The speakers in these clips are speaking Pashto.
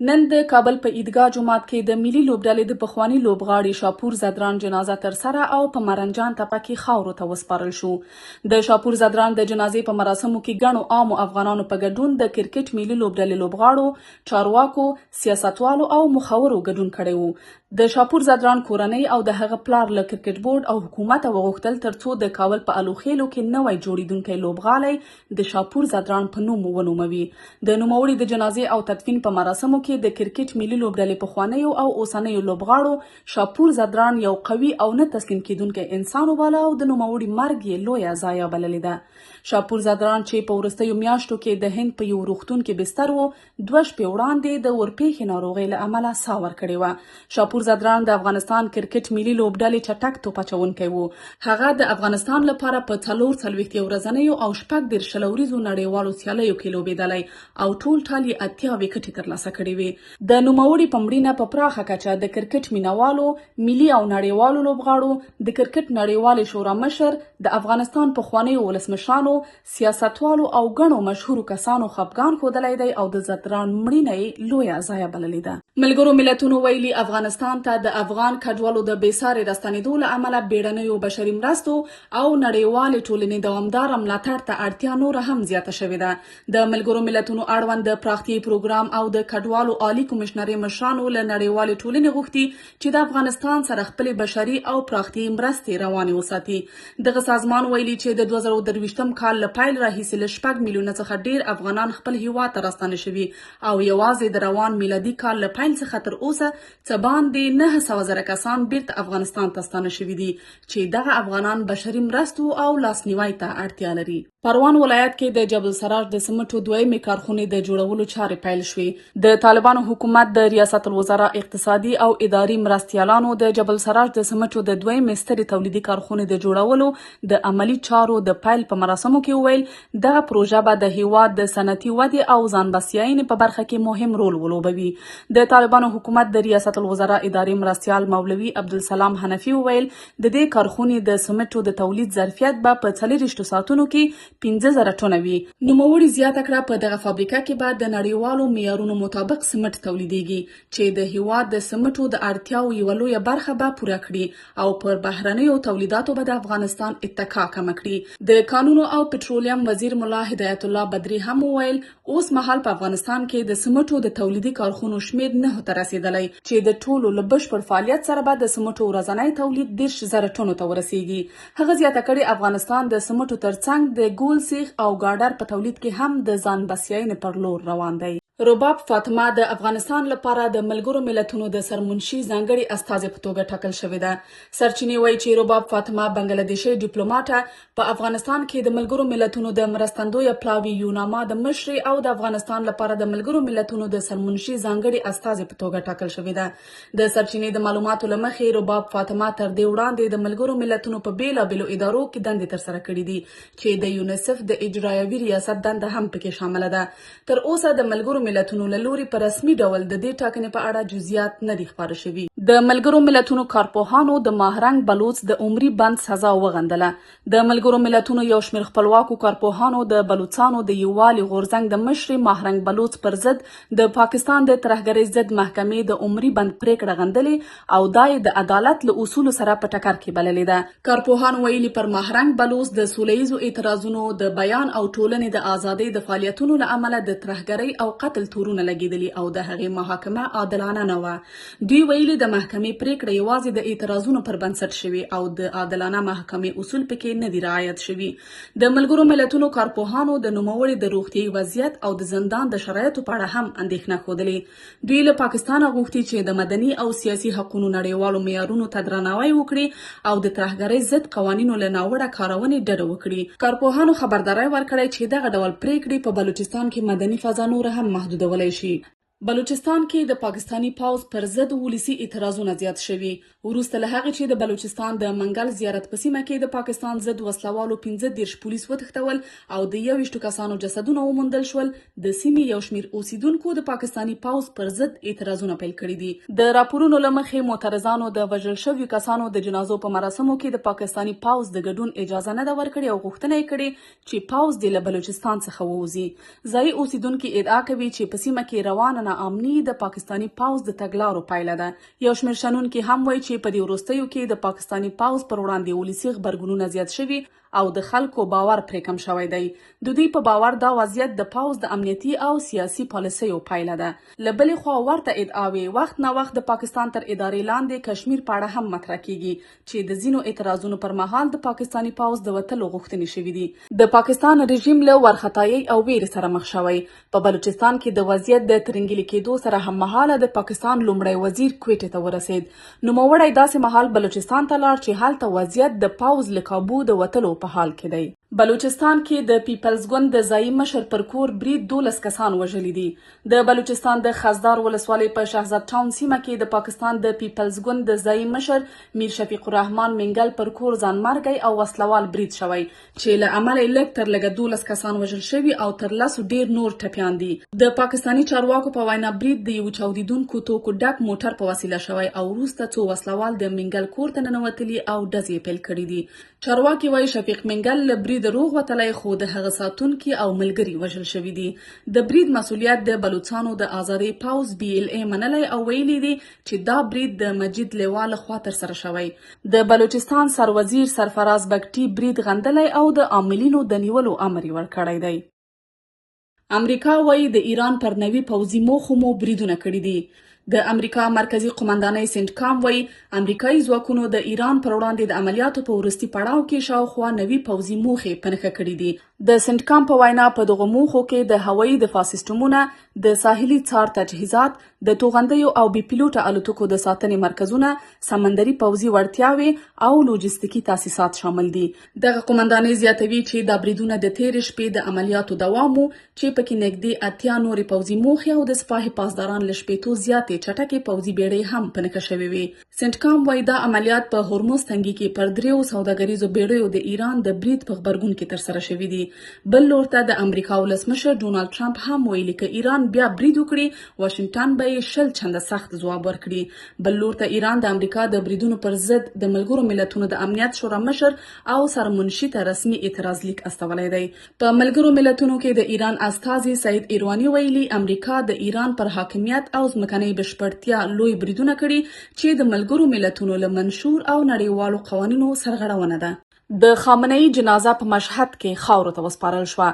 نن د کابل په عیدګاه جومات کې د ملي لوبډلې د پخواني لوبغاړي شاپور زدران جنازه ترسره او په مرنجان تپه کې خاورو ته وسپارل شو. د شاپور زدران د جنازې په مراسمو کې ګڼو عامو افغانانو په ګډون د کرکټ ملي لوبډلې لوبغاړو، چارواکو، سیاستوالو او مخورو ګډون کړی و. د شاپور زدران کورنۍ او د هغه پلار له کرکټ بورډ او حکومت وغوښتل ترڅو د کابل په الوخیلو کې نوی جوړیدونکی لوبغالی د شاپور زدران په نوم ونوموي. د نوموړي د جنازې او تدفین په مراسمو کې د کرکټ ملي لوبډلې پخوانیو او اوسنیو لوبغاړو شاپور زدران یو قوي او نه تسلیم کیدونکی انسان وباله او د نوموړي مرګ یې لویه ضایعه بللې ده. شاپور زدران چې په وروستیو میاشتو کې د هند په یو روغتون کې بستر و، 2 شپې وړاندې د ورپېښې ناروغۍ له امله ساه ورکړې وه. شاپور زدران د افغانستان کرکټ ملي لوبډلې چټک توپ اچونکی و. هغه د افغانستان لپاره په 44 ورځنیو او 14 شلوریزو نړیوالو سیالیو کې لوبېدلی او ټول ټال یې 80 وکټې ترلاسه کړې وې. د نوموړي په مړینه په پراخه کچه د کرکټ مینوالو، ملي او نړیوالو لوبغاړو، د کرکټ نړیوالې شورا مشر، د افغانستان پخوانیو ولسمشرانو، سیاستوالو او ګڼو مشهورو کسانو خفګان ښودلی دی او د زدران مړینه یې لویه ضایعه بللې ده. ملګرو ملتونو ویلي افغانستان ته د افغان کډوالو د بېساري راستنېدو له امله بیړنیو بشري مرستو او نړیوالې ټولنې دوامداره ملاتړ ته اړتیا نوره هم زیاته شوې ده. د ملګرو ملتونو اړوند د پراختیایي پروګرام او د کډوالو عالي کمشنرۍ مشرانو له نړیوالې ټولنې غوښتي چې د افغانستان سره خپلې بشري او پراختیایي مرستې روانې وساتي. دغه سازمان ویلي چې د 2023 کال له پیل راهیسې له 6 میلیونه څخه ډیر افغانان خپل هیواد ته راستانه شوي او یوازې د روان میلادي کال له پیل څخه تر اوسه څه باندې 900,000 کسان بیرته افغانستان ته ستانه شوي دي چې دغه افغانان بشري مرستو او لاسنیوي ته اړتیا لري. پروان ولایت کې د جبل سراج د سمټو دویمې کارخونې د جوړولو چارې پیل شوې. د طالبانو حکومت د ریاست الوزرا اقتصادي او اداري مرستیالانو د جبل سراج د سمټو د دویمې سترې تولیدي کارخونې د جوړولو د عملی چارو د پیل په مراسمو کې وویل دغه پروژه به د هیواد د صنعتي ودې او ځان بسیاینې په برخه کې مهم رول ولوبوي. د طالبانو حکومت د ریاست الوزرا اداري مرستیال مولوي عبدالسلام حنفي وویل د دې کارخونې د سمټو د تولید ظرفیت به په 40 ساعتونو کې 15,000 ټنه وي. نوموړي زیاته کړه په دغه فابریکه کې به د نړیوالو معیارونو مطابق سمټ تولیدیږي چې د هیواد د سمټو د اړتیاو یوه لویه برخه به پوره کړي او پر بهرنیو تولیداتو به د افغانستان اتکا کمه کړي. د کانونو او پټرولیم وزیر ملا هدایت الله بدري هم وویل اوس مهال په افغانستان کې د سمټو د تولیدي کارخونو شمیر 9 ته رسیدلی چې د ټولو له بشپړ فعالیت سره به د سمټو ورځنی تولید 10,000 ټنو ته ورسیږي. هغه زیاته کړې افغانستان د سمټو ترڅنګ د ګول سیخ او ګاډر په تولید کې هم د ځان بسیاینې پر لور روان دی. رباب فاطمه د افغانستان لپاره د ملګرو ملتونو د سرمنشي ځانګړي استازي په توګه ټاکل شوې ده. سرچینې وایي چې رباب فاطمه بنګلادیشي ډیپلوماټه په افغانستان کې د ملګرو ملتونو د مرستندویه پلاوي یوناما د مشري او د افغانستان لپاره د ملګرو ملتونو د سرمنشي ځانګړي استازي په توګه ټاکل شوې ده. د سرچینې د معلوماتو له مخې رباب فاطمه تر دې وړاندې د ملګرو ملتونو په بیلابیلو ادارو کې دندې ترسره کړې دي چې د یونیسف د اجرایوي ریاست دنده هم پکې شامله ده. تر اوسه د ملګرو ملتونو له لوري په رسمي ډول د دې ټاکنې په اړه جزئیات نه دي خپاره شوي. د ملګرو ملتونو کارپوهانو د ماهرنګ بلوچ د عمري بند سزا وغندله. د ملګرو ملتونو یو شمېر خپلواکو کارپوهانو د بلوچستانو د یووالي غورځنګ د مشري ماهرنګ بلوچ پر ضد د پاکستان د ترهګرۍ ضد محکمې د عمري بند پریکړه غندلې او دا یې د عدالت له اصولو سره په ټکر کې بللې ده. کارپوهان ویلي پر ماهرنګ بلوچ د سولیزو اعتراضونو د بیان او ټولنې د ازادۍ د فعالیتونو له امله د ترهګرۍ او قتل تورونه لګیدلی او د هغې محاکمه عادلانه نه وه. دوی ویلي د محکمې پریکړه یوازې د اعتراضونو پر بنسټ شوي او د عادلانه محکمې اصول پکې نه دي رعایت شوي. د ملګرو ملتونو کارپوهانو د نوموړي د روغتیایي وضعیت او د زندان د شرایطو په اړه هم اندېښنه ښودلې. دوی له پاکستانه غوښتي چې د مدني او سیاسي حقونو نړیوالو معیارونو ته درناوی وکړي او د ترهګرۍ ضد قوانینو له ناوړه کارونې ډډه وکړي. کارپوهانو خبرداری ورکړی چې دغه ډول پریکړې په بلوچستان کې مدني فضا نوره هم محدودولی شي. بلوچستان کې د پاکستانی پوځ پر ضد ولسی اعتراضونه زیات شوي وروسته له هغې چې د بلوچستان د منګل زیارت په سیمه کې د پاکستان ضد وسلوالو 15 پولیس وتښتول او د 21 کسانو جسدونه وموندل شول. د سیمې یو شمېر اوسیدونکو د پاکستانی پوځ پر ضد اعتراضونه پیل کړي دي. د راپورونو له مخې معترضانو د وژل شویو کسانو د جنازو په مراسمو کې د پاکستانی پوځ د ګډون اجازه نه ده ورکړې او غوښتنه یې کړې چې پوځ دې له بلوچستان څخه ووځي. ځایي اوسیدونکي ادعا کوي چې په سیمه کې روانه ناامني د پاکستاني پوځ د تګلارو پایله ده. یو شمېر شنونکي هم وایي چې په دې وروستیو کې د پاکستاني پوځ پر وړاندې ولسي غبرګونونه زیات شوي او د خلکو باور پرې کم شوی دی. د دوی په باور دا وضعیت د پوځ د امنیتي او سیاسي پالیسیو پایله ده. له بلې خوا ورته ادعاوې وخت نه وخت د پاکستان تر ادارې لاندې کشمیر په اړه هم مطرح کیږي چې د ځینو اعتراضونو پر مهال د پاکستاني پوځ د وتلو غوښتنې شوې دي. د پاکستان رژیم له وارخطایۍ او ویرې سره مخ شوی. په بلوچستان کې د وضعیت د ترنګلي کېدو سره هم مهاله د پاکستان لومړی وزیر کویټې ته ورسید. نوموړی داسې مهال بلوچستان ته لاړ چې هلته وضعیت د پوځ له کابو د وتلو په حال کې دی. بلوچستان کې د پیپلز ګوند د ځایي مشر پر کور برید 12 کسان وژلي دي. د بلوچستان د خزدار ولسوالۍ په شهزاد ټاون سیمه کې د پاکستان د پیپلز ګوند د ځایي مشر میر شفیق الرحمن منګل پر کور ځانمرګی او وسلوال برید شوی چې له امله لږ تر لږه 12 کسان وژل شوي او تر 10 ډیر نور ټپیان دي. د پاکستاني چارواکو په وینا برید د یو چاودیدونکو توکو ډک موټر په وسیله شوی او وروسته څو وسلوال د منګل کور ته ننوتلي او ډزې پیل کړي دي. چارواکي وایي شفیق منګل له برید روغ وتلی خو د هغه ساتونکي او ملګري وژل شوي دي. د برید مسؤلیت د بلوچستانو د آزادۍ پوځ BLA منلی او ویلي دي چې دا برید د مجید لیوا لخوا ترسره شوی. د بلوچستان سروزیر سرفراز بګټي برید غندلی او د عاملینو د نیولو امر یې ورکړی دی. امریکا وایي د ایران پر نوي پوځي موخو مو بریدونه کړي دي. د امریکا مرکزی قومندانۍ سنټکام وایي امریکایي ځواکونو د ایران پر وړاندې د عملیاتو په وروستي پړاو کې شاوخوا نوي پوځي موخې په نښه کړي دي. د سنټکام په وینا په دغو موخو کې د هوایي دفاع سیسټمونه، د ساحلي څار تجهیزات، د توغندیو او بې پیلوټه الوتکو د ساتنې مرکزونه، سمندري پوځي وړتیاوې او لوجستیکي تاسیسات شامل دي. دغه قومندانۍ زیاتوي چې دا بریدونه د تېرې شپې د عملیاتو دوام و چې پکې نږدې 80 نورې پوځي موخې او د سپاه پاسداران له شپېتو زیاتې چټکې پوځي بیړۍ هم په نښه شوې وې. سنټکام وایي دا عملیات په هرمز تنګي کې پر 3 سوداګریزو بیړیو د ایران د برید په غبرګون کې ترسره شوي دي. بل لور ته د امریکا ولسمشر ډونالډ ټرمپ هم ویلي که ایران بیا برید وکړي واشنګټن به یې 20 چنده سخت ځواب ورکړي. بل لور ته ایران د امریکا د بریدونو پر ضد د ملګرو ملتونو د امنیت شورا مشر او سرمنشي ته رسمي اعتراض لیک استولی دی. په ملګرو ملتونو کې د ایران استازي سعید ایرواني ویلي امریکا د ایران پر حاکمیت او ځمکنۍ بشپړتیا لوی بریدونه کړي چې د ملګرو ملتونو له منشور او نړیوالو قوانینو سرغړونه ده. د خامنه‌ای جنازه په مشهد کې خاورو ته وسپارل شوه.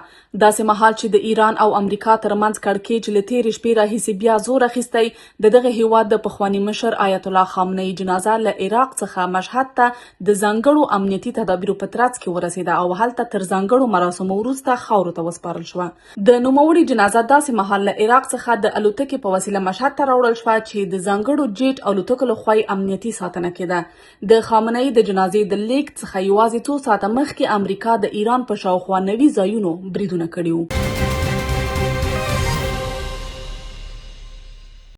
داسې مهال چې د ایران او امریکا ترمنځ کړکېچ له تېرې شپې راهیسې بیا زور اخیستی، د دغه هیواد د پخواني مشر آیت الله خامنه‌ای جنازه له عراق څخه مشهد ته د ځانګړو امنیتي تدابیرو په ترڅ کې ورسېده او هلته تر ځانګړو مراسمو وروسته خاورو ته وسپارل شوه. د نوموړي جنازه داسې مهال له عراق څخه د الوتکې په وسیله مشهد ته راوړل شوه چې د ځانګړو جیټ الوتکو لخوا امنیتي ساتنه کېده. د خامنه‌ای د جنازې د لیږد څخه یوازې څو ساعته مخکې امریکا د ایران په شاوخوا 90 ځایونو بریدونه کړي وو.